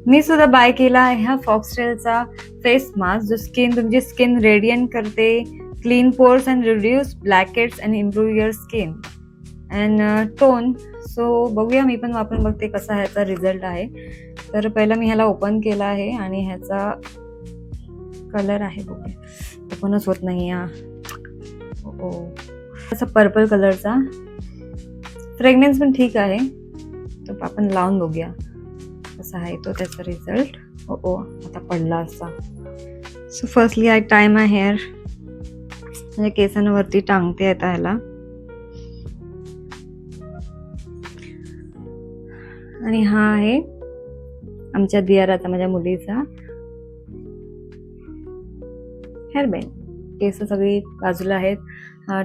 मी सुद्धा बाय केला आहे हा फॉक्सटेलचा फेस मास्क, जो तुमची स्किन रेडियंट करते, clean pores and reduce blackheads and improve your skin and tone. So बघूया, मी पण वापरून बघते कसा ह्याचा रिझल्ट आहे. तर पहिला मी ह्याला ओपन केला आहे आणि ह्याचा कलर आहे, बघूया, ओपनच होत नाही हा. ओ, असा पर्पल कलरचा. फ्रेग्रन्स पण ठीक आहे, तर आपण लावून बघूया कसा आहे तो त्याचा रिझल्ट. ओ आता पडला असा. So firstly I tie my hair, म्हणजे केसांवरती टांगते आता ह्याला. आणि हा आहे आमच्या दियाराचा, माझ्या मुलीचा हेअरबँड. केस सगळी बाजूला आहेत,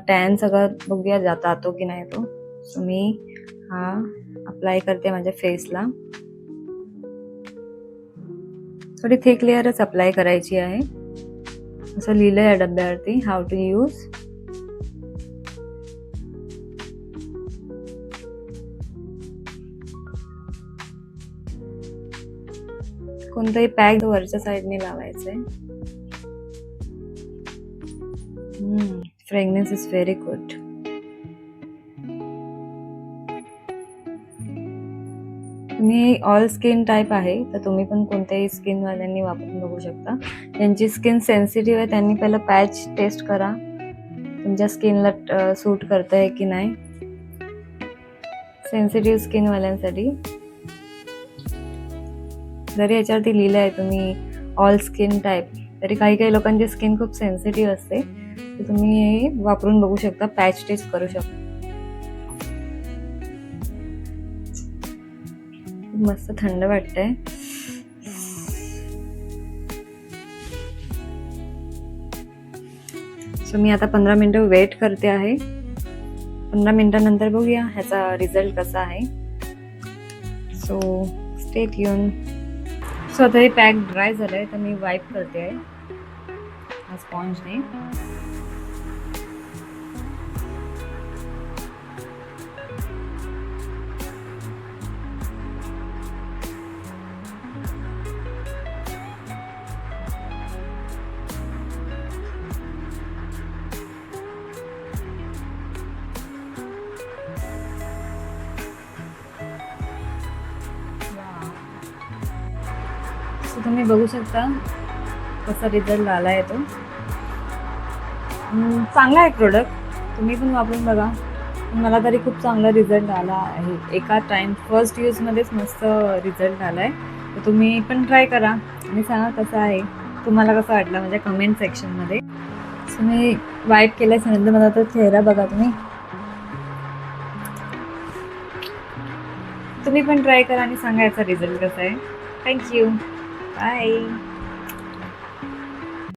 टॅन सगळं बघूया जातो की नाही तो. सो मी हा अप्लाय करते माझ्या फेसला. थोडी थिक लेअरच अप्लाय करायची आहे, असं लिहिलंय या डब्यावरती, हाऊ टू यूज. कोणताही पॅक वरच्या साईडने लावायचंय. Fragrance is very good. तुम्ही ऑल स्किन टाईप आहे, तर तुम्ही पण कोणत्याही स्किन वाल्यांनी वापरून बघू शकता. ज्यांची स्किन सेन्सिटिव्ह आहे त्यांनी पहिलं पॅच टेस्ट करा, तुमच्या स्किनला सूट करतंय की नाही. सेन्सिटिव्ह स्किन वाल्यांसाठी जरी याच्यावरती लिहिलं आहे तुम्ही ऑल स्किन टाईप, तरी काही काही लोकांची स्किन खूप सेन्सिटिव्ह असते, तर तुम्ही हे वापरून बघू शकता, पॅच टेस्ट करू शकता. मस्त थंड वाटतंय. सो मी आता 15 मिनिटं वेट करते आहे. 15 मिनिटांनंतर बघूया ह्याचा रिझल्ट कसा आहे. So stay tune. सो आता हे पॅक ड्राय झालंय, तर मी वाईप करते आहे हा स्पॉन्जने. तुम्ही बघू शकता कसा रिझल्ट आला आहे तो. चांगला आहे प्रोडक्ट, तुम्ही पण वापरून बघा. मला तरी खूप चांगला रिझल्ट आला आहे. एका टाइम फर्स्ट यूजमध्येच मस्त रिझल्ट आला आहे. तर तुम्ही पण ट्राय करा आणि सांगा कसं आहे, तुम्हाला कसं वाटलं म्हणजे कमेंट सेक्शनमध्ये. सो मी वाईप केल्यानंतर मला तो चेहरा बघा तुम्ही पण ट्राय करा आणि सांगा याचा रिझल्ट कसा आहे. थँक्यू. बाय.